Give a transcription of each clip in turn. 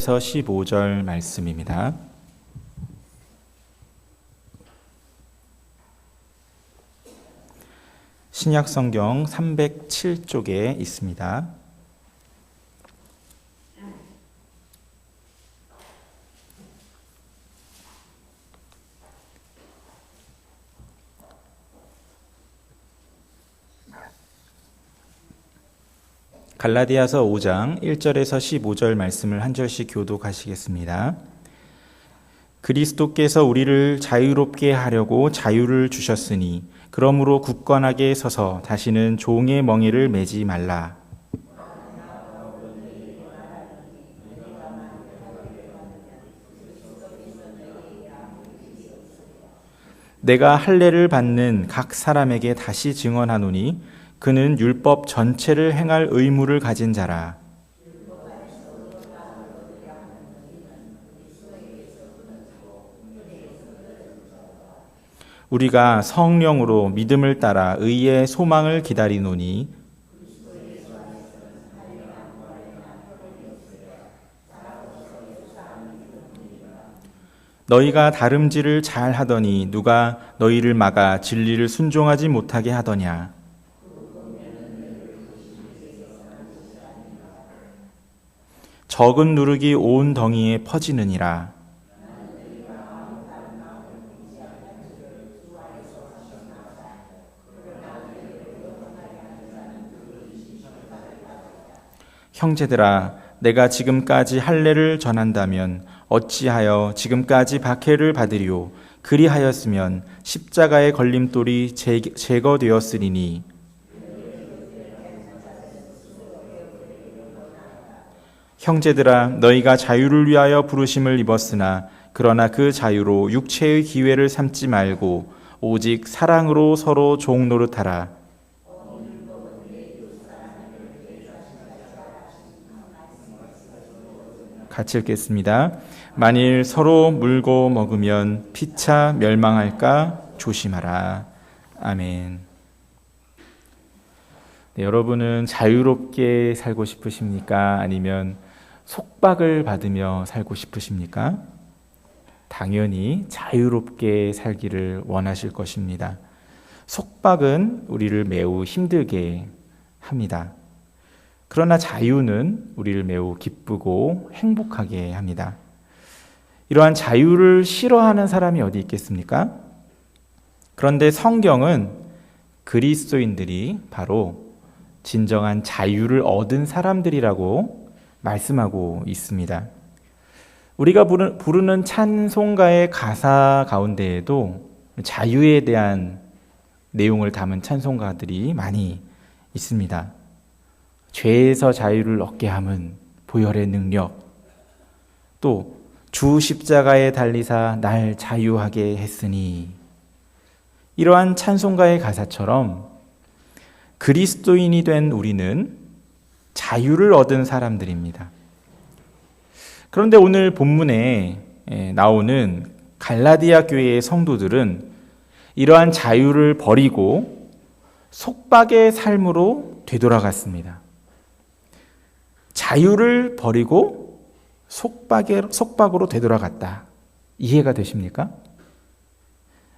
1절에서 15절 말씀입니다. 신약성경 307쪽에 있습니다. 갈라디아서 5장 1절에서 15절 말씀을 한 절씩 교독하시겠습니다. 그리스도께서 우리를 자유롭게 하려고 자유를 주셨으니 그러므로 굳건하게 서서 다시는 종의 멍에를 매지 말라. 내가 할례를 받는 각 사람에게 다시 증언하노니 그는 율법 전체를 행할 의무를 가진 자라. 우리가 성령으로 믿음을 따라 의의 소망을 기다리노니 너희가 다름질을 잘 하더니 누가 너희를 막아 진리를 순종하지 못하게 하더냐. 적은 누룩이 온 덩이에 퍼지느니라. 형제들아, 내가 지금까지 할례를 전한다면 어찌하여 지금까지 박해를 받으리요? 그리하였으면 십자가의 걸림돌이 제거되었으리니. 형제들아, 너희가 자유를 위하여 부르심을 입었으나 그러나 그 자유로 육체의 기회를 삼지 말고 오직 사랑으로 서로 종 노릇하라. 같이 읽겠습니다. 만일 서로 물고 먹으면 피차 멸망할까 조심하라. 아멘. 네, 여러분은 자유롭게 살고 싶으십니까? 아니면 속박을 받으며 살고 싶으십니까? 당연히 자유롭게 살기를 원하실 것입니다. 속박은 우리를 매우 힘들게 합니다. 그러나 자유는 우리를 매우 기쁘고 행복하게 합니다. 이러한 자유를 싫어하는 사람이 어디 있겠습니까? 그런데 성경은 그리스도인들이 바로 진정한 자유를 얻은 사람들이라고 말씀하고 있습니다. 우리가 부르는 찬송가의 가사 가운데에도 자유에 대한 내용을 담은 찬송가들이 많이 있습니다. 죄에서 자유를 얻게 함은 보혈의 능력, 또 주 십자가에 달리사 날 자유하게 했으니, 이러한 찬송가의 가사처럼 그리스도인이 된 우리는 자유를 얻은 사람들입니다. 그런데 오늘 본문에 나오는 갈라디아 교회의 성도들은 이러한 자유를 버리고 속박의 삶으로 되돌아갔습니다. 자유를 버리고 속박으로 되돌아갔다. 이해가 되십니까?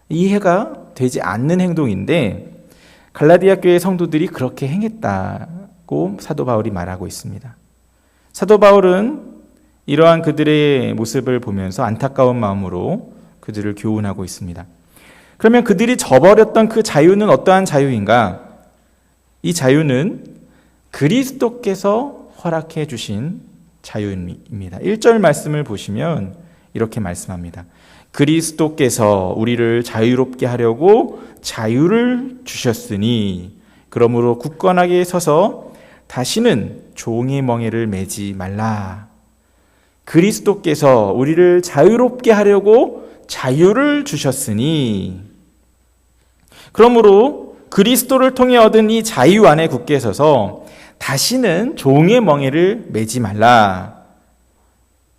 이해가 되지 않는 행동인데 갈라디아 교회 성도들이 그렇게 행했다고 사도 바울이 말하고 있습니다. 사도 바울은 이러한 그들의 모습을 보면서 안타까운 마음으로 그들을 교훈하고 있습니다. 그러면 그들이 저버렸던 그 자유는 어떠한 자유인가? 이 자유는 그리스도께서 허락해 주신 자유입니다. 1절 말씀을 보시면 이렇게 말씀합니다. 그리스도께서 우리를 자유롭게 하려고 자유를 주셨으니 그러므로 굳건하게 서서 다시는 종의 멍에를 매지 말라. 그리스도께서 우리를 자유롭게 하려고 자유를 주셨으니, 그러므로 그리스도를 통해 얻은 이 자유 안에 굳게 서서 다시는 종의 멍에를 매지 말라.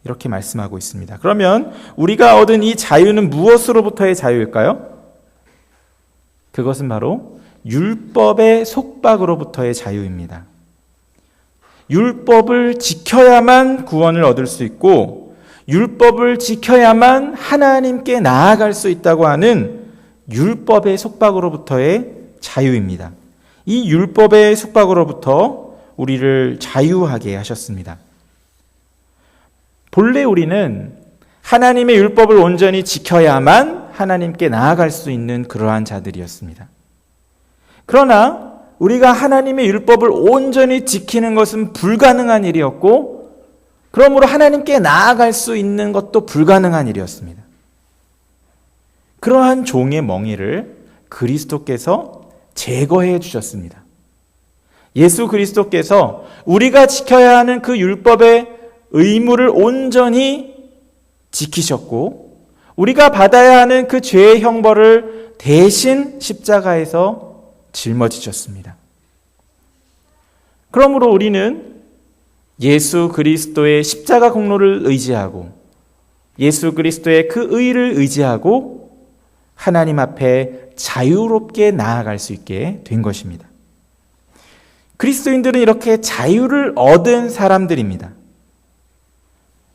이렇게 말씀하고 있습니다. 그러면 우리가 얻은 이 자유는 무엇으로부터의 자유일까요? 그것은 바로 율법의 속박으로부터의 자유입니다. 율법을 지켜야만 구원을 얻을 수 있고 율법을 지켜야만 하나님께 나아갈 수 있다고 하는 율법의 속박으로부터의 자유입니다. 이 율법의 속박으로부터 우리를 자유하게 하셨습니다. 본래 우리는 하나님의 율법을 온전히 지켜야만 하나님께 나아갈 수 있는 그러한 자들이었습니다. 그러나 우리가 하나님의 율법을 온전히 지키는 것은 불가능한 일이었고 그러므로 하나님께 나아갈 수 있는 것도 불가능한 일이었습니다. 그러한 종의 멍에를 그리스도께서 제거해 주셨습니다. 예수 그리스도께서 우리가 지켜야 하는 그 율법의 의무를 온전히 지키셨고 우리가 받아야 하는 그 죄의 형벌을 대신 십자가에서 짊어지셨습니다. 그러므로 우리는 예수 그리스도의 십자가 공로를 의지하고 예수 그리스도의 그 의를 의지하고 하나님 앞에 자유롭게 나아갈 수 있게 된 것입니다. 그리스도인들은 이렇게 자유를 얻은 사람들입니다.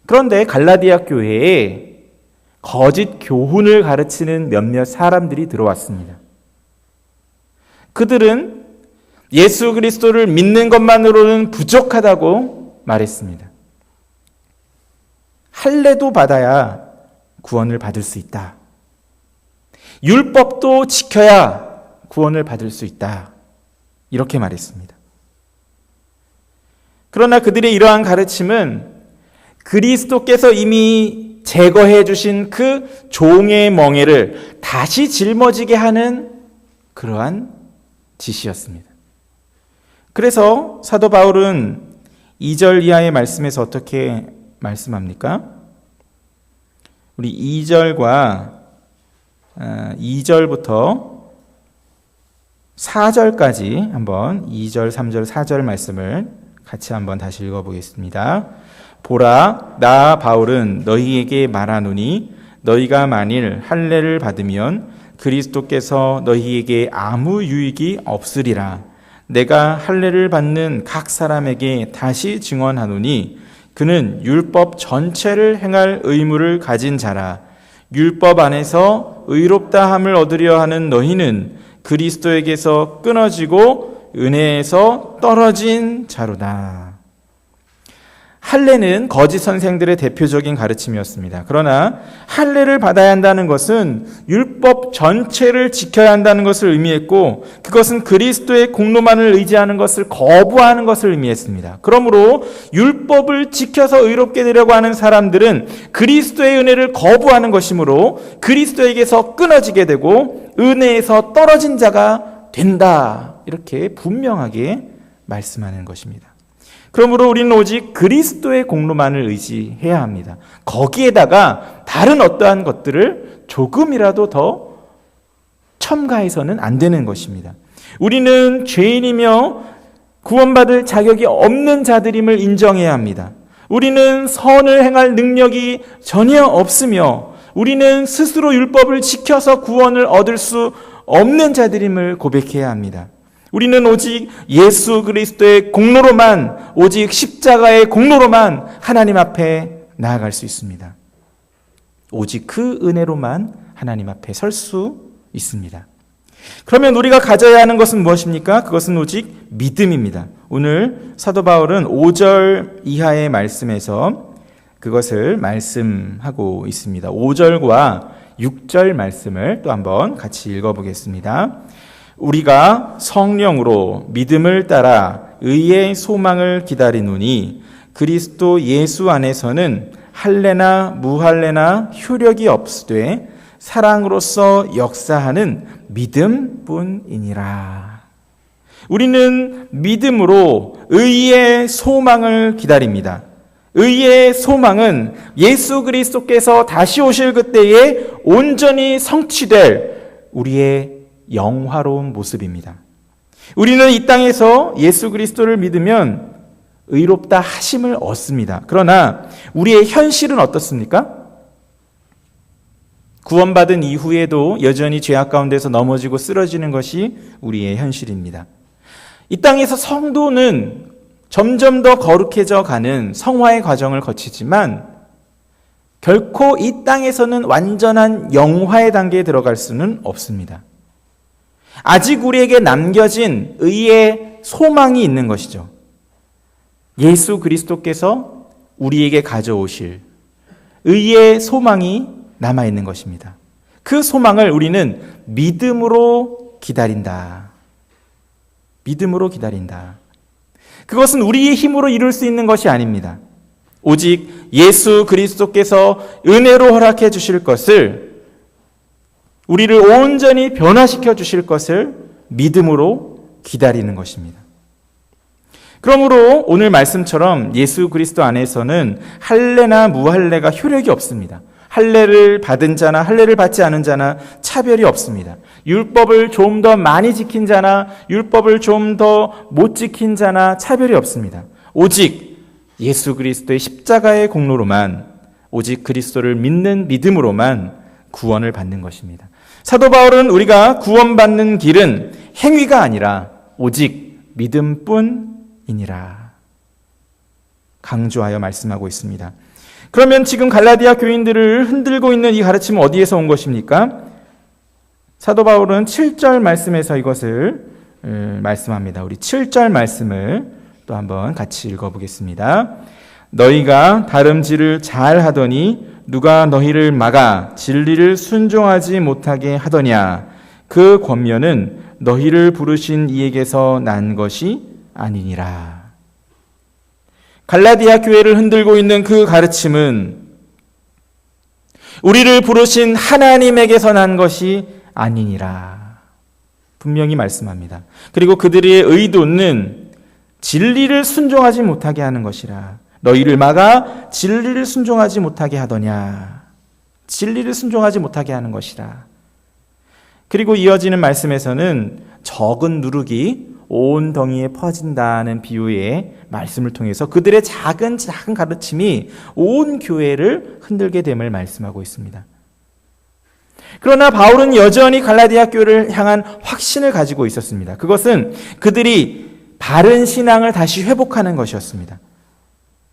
그런데 갈라디아 교회에 거짓 교훈을 가르치는 몇몇 사람들이 들어왔습니다. 그들은 예수 그리스도를 믿는 것만으로는 부족하다고 말했습니다. 할례도 받아야 구원을 받을 수 있다. 율법도 지켜야 구원을 받을 수 있다. 이렇게 말했습니다. 그러나 그들의 이러한 가르침은 그리스도께서 이미 제거해 주신 그 종의 멍에를 다시 짊어지게 하는 그러한 짓이었습니다. 그래서 사도 바울은 2절 이하의 말씀에서 어떻게 말씀합니까? 우리 2절과 2절부터 4절까지 한번 2절, 3절, 4절 말씀을 같이 한번 다시 읽어보겠습니다. 보라, 나 바울은 너희에게 말하노니 너희가 만일 할례를 받으면 그리스도께서 너희에게 아무 유익이 없으리라. 내가 할례를 받는 각 사람에게 다시 증언하노니 그는 율법 전체를 행할 의무를 가진 자라. 율법 안에서 의롭다함을 얻으려 하는 너희는 그리스도에게서 끊어지고 은혜에서 떨어진 자로다. 할례는 거짓 선생들의 대표적인 가르침이었습니다. 그러나 할례를 받아야 한다는 것은 율법 전체를 지켜야 한다는 것을 의미했고 그것은 그리스도의 공로만을 의지하는 것을 거부하는 것을 의미했습니다. 그러므로 율법을 지켜서 의롭게 되려고 하는 사람들은 그리스도의 은혜를 거부하는 것이므로 그리스도에게서 끊어지게 되고 은혜에서 떨어진 자가 된다. 이렇게 분명하게 말씀하는 것입니다. 그러므로 우리는 오직 그리스도의 공로만을 의지해야 합니다. 거기에다가 다른 어떠한 것들을 조금이라도 더 첨가해서는 안 되는 것입니다. 우리는 죄인이며 구원받을 자격이 없는 자들임을 인정해야 합니다. 우리는 선을 행할 능력이 전혀 없으며 우리는 스스로 율법을 지켜서 구원을 얻을 수 없는 자들임을 고백해야 합니다. 우리는 오직 예수 그리스도의 공로로만, 오직 십자가의 공로로만 하나님 앞에 나아갈 수 있습니다. 오직 그 은혜로만 하나님 앞에 설 수 있습니다. 그러면 우리가 가져야 하는 것은 무엇입니까? 그것은 오직 믿음입니다. 오늘 사도 바울은 5절 이하의 말씀에서 그것을 말씀하고 있습니다. 5절과 6절 말씀을 또 한번 같이 읽어보겠습니다. 우리가 성령으로 믿음을 따라 의의 소망을 기다리노니 그리스도 예수 안에서는 할례나 무할례나 효력이 없으되 사랑으로서 역사하는 믿음뿐이니라. 우리는 믿음으로 의의 소망을 기다립니다. 의의 소망은 예수 그리스도께서 다시 오실 그때에 온전히 성취될 우리의 영화로운 모습입니다. 우리는 이 땅에서 예수 그리스도를 믿으면 의롭다 하심을 얻습니다. 그러나 우리의 현실은 어떻습니까? 구원받은 이후에도 여전히 죄악 가운데서 넘어지고 쓰러지는 것이 우리의 현실입니다. 이 땅에서 성도는 점점 더 거룩해져 가는 성화의 과정을 거치지만 결코 이 땅에서는 완전한 영화의 단계에 들어갈 수는 없습니다. 아직 우리에게 남겨진 의의 소망이 있는 것이죠. 예수 그리스도께서 우리에게 가져오실 의의 소망이 남아있는 것입니다. 그 소망을 우리는 믿음으로 기다린다. 믿음으로 기다린다. 그것은 우리의 힘으로 이룰 수 있는 것이 아닙니다. 오직 예수 그리스도께서 은혜로 허락해 주실 것을, 우리를 온전히 변화시켜 주실 것을 믿음으로 기다리는 것입니다. 그러므로 오늘 말씀처럼 예수 그리스도 안에서는 할례나 무할례가 효력이 없습니다. 할례를 받은 자나 할례를 받지 않은 자나 차별이 없습니다. 율법을 좀 더 많이 지킨 자나 율법을 좀 더 못 지킨 자나 차별이 없습니다. 오직 예수 그리스도의 십자가의 공로로만, 오직 그리스도를 믿는 믿음으로만 구원을 받는 것입니다. 사도 바울은 우리가 구원받는 길은 행위가 아니라 오직 믿음뿐이니라 강조하여 말씀하고 있습니다. 그러면 지금 갈라디아 교인들을 흔들고 있는 이 가르침은 어디에서 온 것입니까? 사도 바울은 7절 말씀에서 이것을 말씀합니다. 우리 7절 말씀을 또 한번 같이 읽어보겠습니다. 너희가 다름질을 잘 하더니 누가 너희를 막아 진리를 순종하지 못하게 하더냐? 그 권면은 너희를 부르신 이에게서 난 것이 아니니라. 갈라디아 교회를 흔들고 있는 그 가르침은 우리를 부르신 하나님에게서 난 것이 아니니라. 분명히 말씀합니다. 그리고 그들의 의도는 진리를 순종하지 못하게 하는 것이라. 너희를 막아 진리를 순종하지 못하게 하더냐. 진리를 순종하지 못하게 하는 것이라. 그리고 이어지는 말씀에서는 적은 누룩이 온 덩이에 퍼진다는 비유의 말씀을 통해서 그들의 작은 가르침이 온 교회를 흔들게 됨을 말씀하고 있습니다. 그러나 바울은 여전히 갈라디아 교회를 향한 확신을 가지고 있었습니다. 그것은 그들이 바른 신앙을 다시 회복하는 것이었습니다.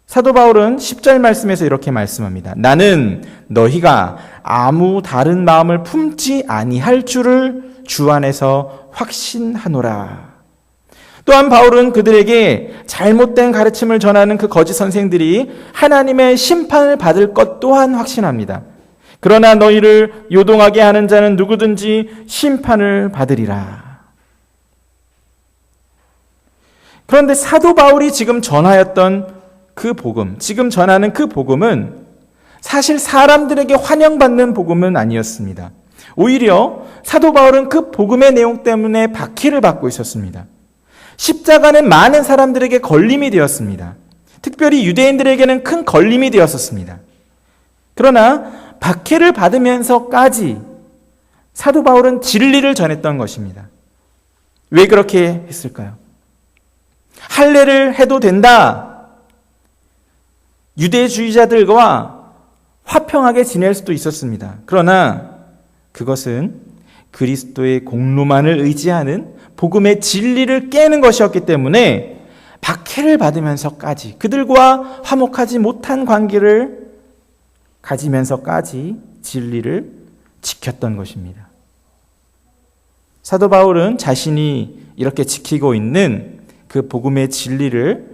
사도 바울은 10절 말씀에서 이렇게 말씀합니다. 나는 너희가 아무 다른 마음을 품지 아니할 줄을 주 안에서 확신하노라. 또한 바울은 그들에게 잘못된 가르침을 전하는 그 거짓 선생들이 하나님의 심판을 받을 것 또한 확신합니다. 그러나 너희를 요동하게 하는 자는 누구든지 심판을 받으리라. 그런데 사도 바울이 지금 전하였던 그 복음, 지금 전하는 그 복음은 사실 사람들에게 환영받는 복음은 아니었습니다. 오히려 사도 바울은 그 복음의 내용 때문에 박해를 받고 있었습니다. 십자가는 많은 사람들에게 걸림이 되었습니다. 특별히 유대인들에게는 큰 걸림이 되었었습니다. 그러나 박해를 받으면서까지 사도 바울은 진리를 전했던 것입니다. 왜 그렇게 했을까요? 할례를 해도 된다. 유대주의자들과 화평하게 지낼 수도 있었습니다. 그러나 그것은 그리스도의 공로만을 의지하는 복음의 진리를 깨는 것이었기 때문에 박해를 받으면서까지 그들과 화목하지 못한 관계를 가지면서까지 진리를 지켰던 것입니다. 사도 바울은 자신이 이렇게 지키고 있는 그 복음의 진리를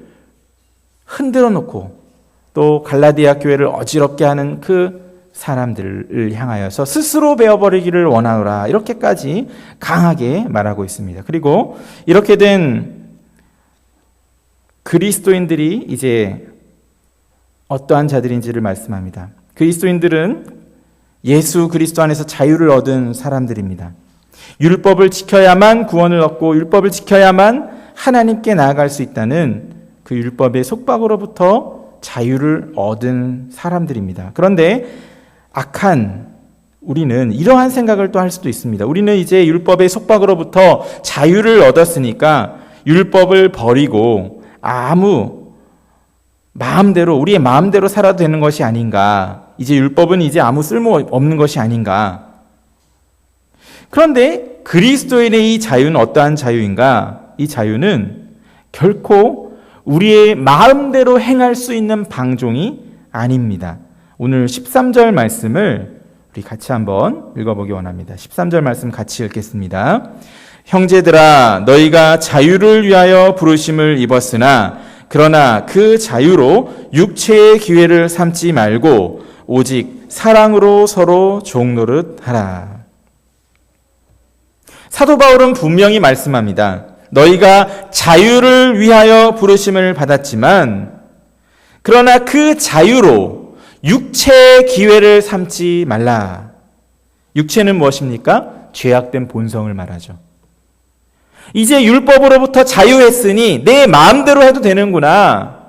흔들어 놓고 또 갈라디아 교회를 어지럽게 하는 그 사람들을 향하여서 스스로 베어버리기를 원하노라, 이렇게까지 강하게 말하고 있습니다. 그리고 이렇게 된 그리스도인들이 이제 어떠한 자들인지를 말씀합니다. 그리스도인들은 예수 그리스도 안에서 자유를 얻은 사람들입니다. 율법을 지켜야만 구원을 얻고 율법을 지켜야만 하나님께 나아갈 수 있다는 그 율법의 속박으로부터 자유를 얻은 사람들입니다. 그런데 악한 우리는 이러한 생각을 또 할 수도 있습니다. 우리는 이제 율법의 속박으로부터 자유를 얻었으니까 율법을 버리고 우리의 마음대로 살아도 되는 것이 아닌가. 이제 율법은 이제 아무 쓸모 없는 것이 아닌가. 그런데 그리스도인의 이 자유는 어떠한 자유인가? 이 자유는 결코 우리의 마음대로 행할 수 있는 방종이 아닙니다. 오늘 13절 말씀을 우리 같이 한번 읽어보기 원합니다. 13절 말씀 같이 읽겠습니다. 형제들아, 너희가 자유를 위하여 부르심을 입었으나 그러나 그 자유로 육체의 기회를 삼지 말고 오직 사랑으로 서로 종노릇하라. 사도 바울은 분명히 말씀합니다. 너희가 자유를 위하여 부르심을 받았지만 그러나 그 자유로 육체의 기회를 삼지 말라. 육체는 무엇입니까? 죄악된 본성을 말하죠. 이제 율법으로부터 자유했으니 내 마음대로 해도 되는구나.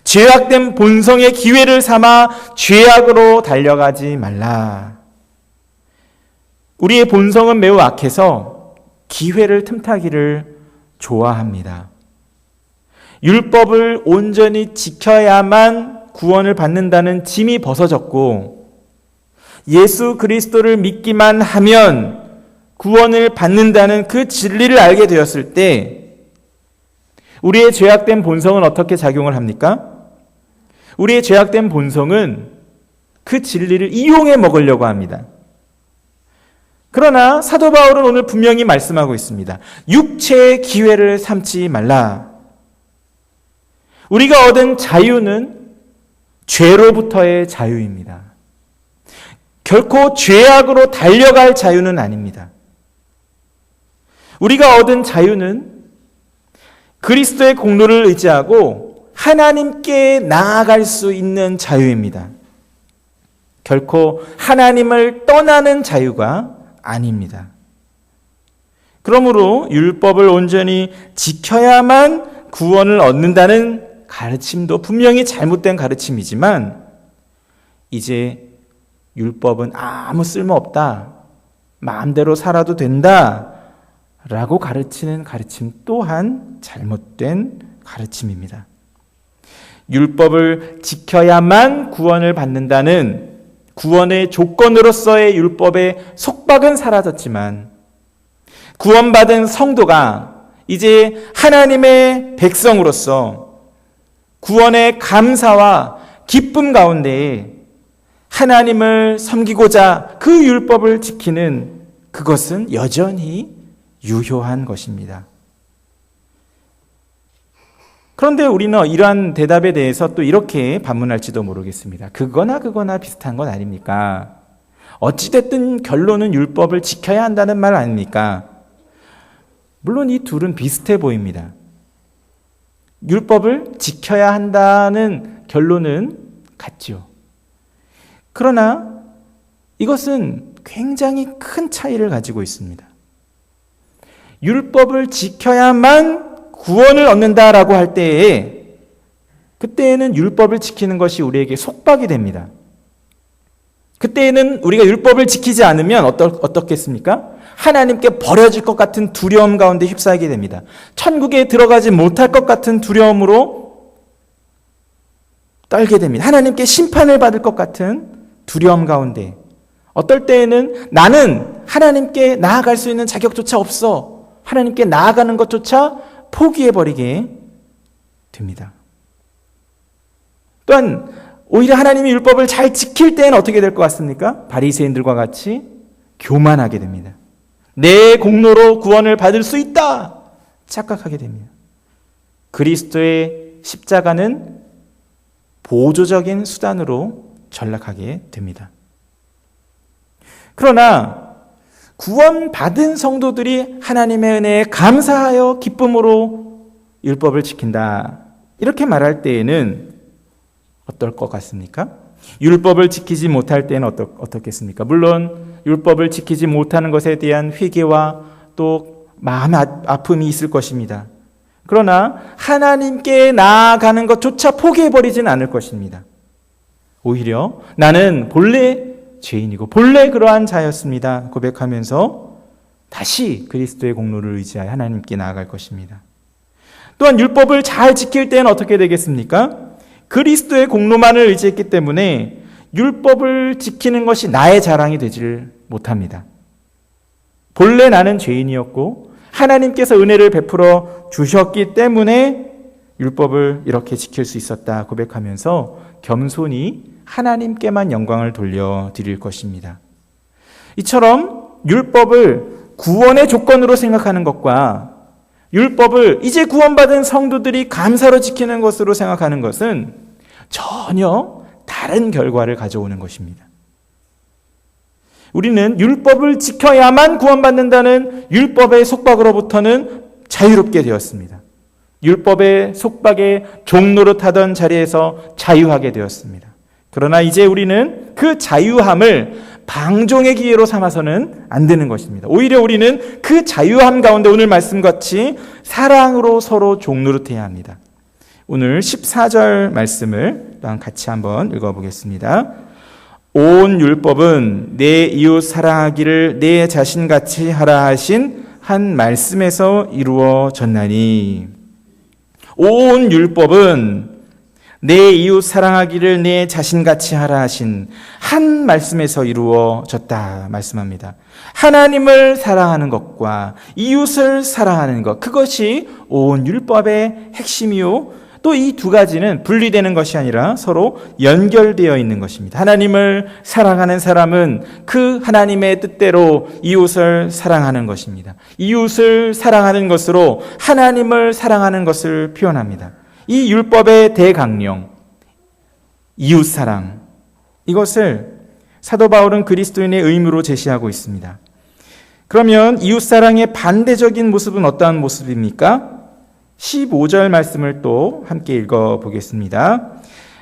죄악된 본성의 기회를 삼아 죄악으로 달려가지 말라. 우리의 본성은 매우 악해서 기회를 틈타기를 좋아합니다. 율법을 온전히 지켜야만 구원을 받는다는 짐이 벗어졌고 예수 그리스도를 믿기만 하면 구원을 받는다는 그 진리를 알게 되었을 때 우리의 죄악된 본성은 어떻게 작용을 합니까? 우리의 죄악된 본성은 그 진리를 이용해 먹으려고 합니다. 그러나 사도 바울은 오늘 분명히 말씀하고 있습니다. 육체의 기회를 삼지 말라. 우리가 얻은 자유는 죄로부터의 자유입니다. 결코 죄악으로 달려갈 자유는 아닙니다. 우리가 얻은 자유는 그리스도의 공로를 의지하고 하나님께 나아갈 수 있는 자유입니다. 결코 하나님을 떠나는 자유가 아닙니다. 그러므로 율법을 온전히 지켜야만 구원을 얻는다는 가르침도 분명히 잘못된 가르침이지만 이제 율법은 아무 쓸모없다, 마음대로 살아도 된다 라고 가르치는 가르침 또한 잘못된 가르침입니다. 율법을 지켜야만 구원을 받는다는 구원의 조건으로서의 율법의 속박은 사라졌지만 구원받은 성도가 이제 하나님의 백성으로서 구원의 감사와 기쁨 가운데 하나님을 섬기고자 그 율법을 지키는 그것은 여전히 유효한 것입니다. 그런데 우리는 이러한 대답에 대해서 또 이렇게 반문할지도 모르겠습니다. 그거나 비슷한 건 아닙니까? 어찌됐든 결론은 율법을 지켜야 한다는 말 아닙니까? 물론 이 둘은 비슷해 보입니다. 율법을 지켜야 한다는 결론은 같죠. 그러나 이것은 굉장히 큰 차이를 가지고 있습니다. 율법을 지켜야만 구원을 얻는다라고 할 때에 그때에는 율법을 지키는 것이 우리에게 속박이 됩니다. 그때에는 우리가 율법을 지키지 않으면 어떻겠습니까? 하나님께 버려질 것 같은 두려움 가운데 휩싸이게 됩니다. 천국에 들어가지 못할 것 같은 두려움으로 떨게 됩니다. 하나님께 심판을 받을 것 같은 두려움 가운데 어떨 때에는 나는 하나님께 나아갈 수 있는 자격조차 없어. 하나님께 나아가는 것조차 포기해버리게 됩니다. 또한 오히려 하나님의 율법을 잘 지킬 때는 어떻게 될 것 같습니까? 바리새인들과 같이 교만하게 됩니다. 내 공로로 구원을 받을 수 있다 착각하게 됩니다. 그리스도의 십자가는 보조적인 수단으로 전락하게 됩니다. 그러나 구원받은 성도들이 하나님의 은혜에 감사하여 기쁨으로 율법을 지킨다 이렇게 말할 때에는 어떨 것 같습니까? 율법을 지키지 못할 때는 어떻겠습니까? 물론 율법을 지키지 못하는 것에 대한 회개와 또 마음의 아픔이 있을 것입니다. 그러나 하나님께 나아가는 것조차 포기해버리지는 않을 것입니다. 오히려 나는 본래 죄인이고 본래 그러한 자였습니다 고백하면서 다시 그리스도의 공로를 의지하여 하나님께 나아갈 것입니다. 또한 율법을 잘 지킬 때는 어떻게 되겠습니까? 그리스도의 공로만을 의지했기 때문에 율법을 지키는 것이 나의 자랑이 되질 못합니다. 본래 나는 죄인이었고 하나님께서 은혜를 베풀어 주셨기 때문에 율법을 이렇게 지킬 수 있었다 고백하면서 겸손히 하나님께만 영광을 돌려드릴 것입니다. 이처럼 율법을 구원의 조건으로 생각하는 것과 율법을 이제 구원받은 성도들이 감사로 지키는 것으로 생각하는 것은 전혀 다른 결과를 가져오는 것입니다. 우리는 율법을 지켜야만 구원받는다는 율법의 속박으로부터는 자유롭게 되었습니다. 율법의 속박에 종노릇하던 자리에서 자유하게 되었습니다. 그러나 이제 우리는 그 자유함을 방종의 기회로 삼아서는 안 되는 것입니다. 오히려 우리는 그 자유함 가운데 오늘 말씀같이 사랑으로 서로 종노릇해야 합니다. 오늘 14절 말씀을 또한 같이 한번 읽어보겠습니다. 온 율법은 내 이웃 사랑하기를 내 자신같이 하라 하신 한 말씀에서 이루어졌나니. 온 율법은 내 이웃 사랑하기를 내 자신같이 하라 하신 한 말씀에서 이루어졌다 말씀합니다. 하나님을 사랑하는 것과 이웃을 사랑하는 것, 그것이 온 율법의 핵심이요. 또 이 두 가지는 분리되는 것이 아니라 서로 연결되어 있는 것입니다. 하나님을 사랑하는 사람은 그 하나님의 뜻대로 이웃을 사랑하는 것입니다. 이웃을 사랑하는 것으로 하나님을 사랑하는 것을 표현합니다. 이 율법의 대강령, 이웃사랑, 이것을 사도 바울은 그리스도인의 의무로 제시하고 있습니다. 그러면 이웃사랑의 반대적인 모습은 어떠한 모습입니까? 15절 말씀을 또 함께 읽어보겠습니다.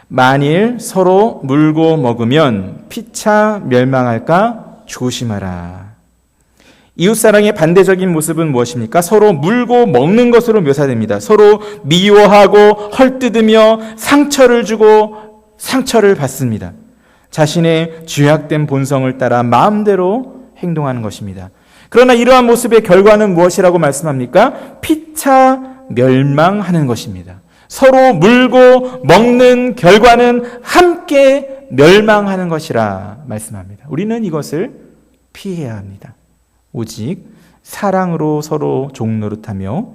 만일 서로 물고 먹으면 피차 멸망할까 조심하라. 이웃사랑의 반대적인 모습은 무엇입니까? 서로 물고 먹는 것으로 묘사됩니다. 서로 미워하고 헐뜯으며 상처를 주고 상처를 받습니다. 자신의 죄악된 본성을 따라 마음대로 행동하는 것입니다. 그러나 이러한 모습의 결과는 무엇이라고 말씀합니까? 피차 멸망하는 것입니다. 서로 물고 먹는 결과는 함께 멸망하는 것이라 말씀합니다. 우리는 이것을 피해야 합니다. 오직 사랑으로 서로 종노릇하며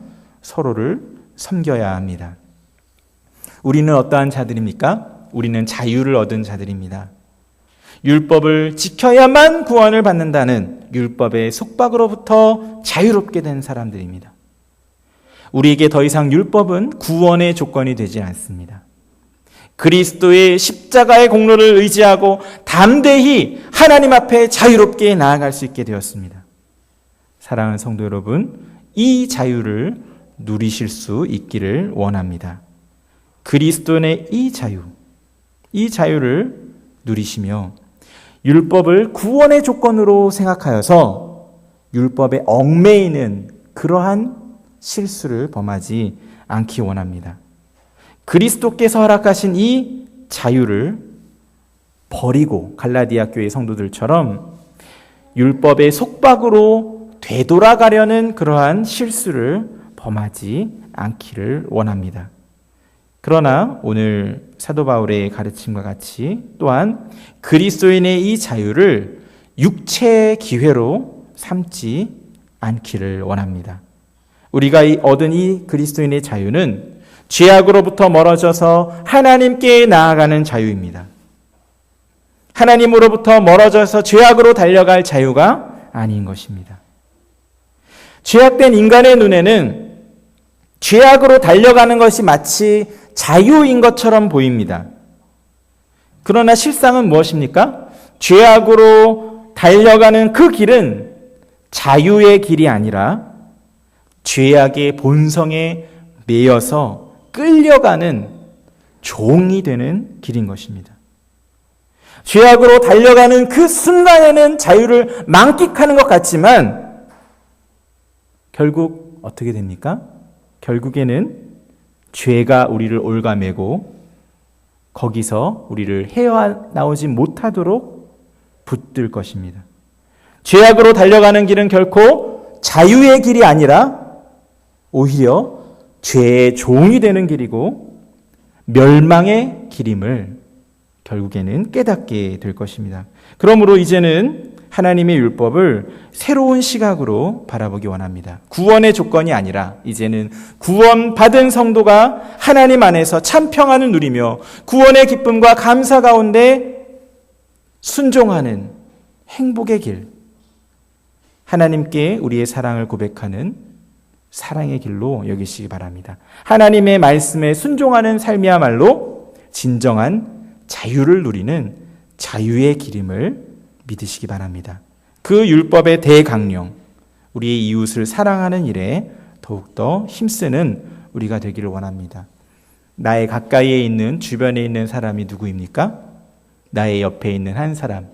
서로를 섬겨야 합니다. 우리는 어떠한 자들입니까? 우리는 자유를 얻은 자들입니다. 율법을 지켜야만 구원을 받는다는 율법의 속박으로부터 자유롭게 된 사람들입니다. 우리에게 더 이상 율법은 구원의 조건이 되지 않습니다. 그리스도의 십자가의 공로를 의지하고 담대히 하나님 앞에 자유롭게 나아갈 수 있게 되었습니다. 사랑하는 성도 여러분, 이 자유를 누리실 수 있기를 원합니다. 그리스도의 이 자유를 누리시며 율법을 구원의 조건으로 생각하여서 율법에 얽매이는 그러한 실수를 범하지 않기 원합니다. 그리스도께서 허락하신 이 자유를 버리고 갈라디아 교회 성도들처럼 율법의 속박으로 되돌아가려는 그러한 실수를 범하지 않기를 원합니다. 그러나 오늘 사도 바울의 가르침과 같이 또한 그리스도인의 이 자유를 육체의 기회로 삼지 않기를 원합니다. 우리가 얻은 이 그리스도인의 자유는 죄악으로부터 멀어져서 하나님께 나아가는 자유입니다. 하나님으로부터 멀어져서 죄악으로 달려갈 자유가 아닌 것입니다. 죄악된 인간의 눈에는 죄악으로 달려가는 것이 마치 자유인 것처럼 보입니다. 그러나 실상은 무엇입니까? 죄악으로 달려가는 그 길은 자유의 길이 아니라 죄악의 본성에 매여서 끌려가는 종이 되는 길인 것입니다. 죄악으로 달려가는 그 순간에는 자유를 만끽하는 것 같지만 결국 어떻게 됩니까? 결국에는 죄가 우리를 올가매고 거기서 우리를 헤어나오지 못하도록 붙들 것입니다. 죄악으로 달려가는 길은 결코 자유의 길이 아니라 오히려 죄의 종이 되는 길이고 멸망의 길임을 결국에는 깨닫게 될 것입니다. 그러므로 이제는 하나님의 율법을 새로운 시각으로 바라보기 원합니다. 구원의 조건이 아니라 이제는 구원받은 성도가 하나님 안에서 참 평안을 누리며 구원의 기쁨과 감사 가운데 순종하는 행복의 길, 하나님께 우리의 사랑을 고백하는 사랑의 길로 여기시기 바랍니다. 하나님의 말씀에 순종하는 삶이야말로 진정한 자유를 누리는 자유의 길임을 믿으시기 바랍니다. 그 율법의 대강령, 우리의 이웃을 사랑하는 일에 더욱더 힘쓰는 우리가 되기를 원합니다. 나의 가까이에 있는 주변에 있는 사람이 누구입니까? 나의 옆에 있는 한 사람.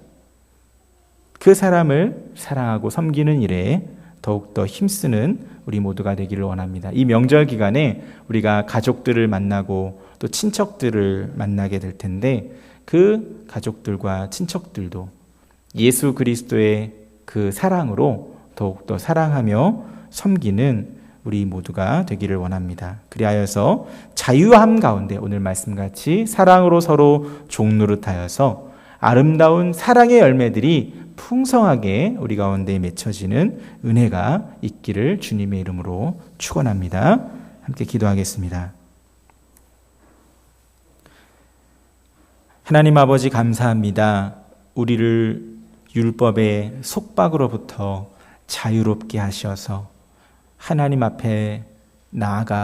그 사람을 사랑하고 섬기는 일에 더욱더 힘쓰는 우리 모두가 되기를 원합니다. 이 명절 기간에 우리가 가족들을 만나고 또 친척들을 만나게 될 텐데 그 가족들과 친척들도 예수 그리스도의 그 사랑으로 더욱더 사랑하며 섬기는 우리 모두가 되기를 원합니다. 그리하여서 자유함 가운데 오늘 말씀같이 사랑으로 서로 종노릇하여서 아름다운 사랑의 열매들이 풍성하게 우리 가운데 맺혀지는 은혜가 있기를 주님의 이름으로 축원합니다. 함께 기도하겠습니다. 하나님 아버지 감사합니다. 우리를 율법의 속박으로부터 자유롭게 하셔서 하나님 앞에 나아가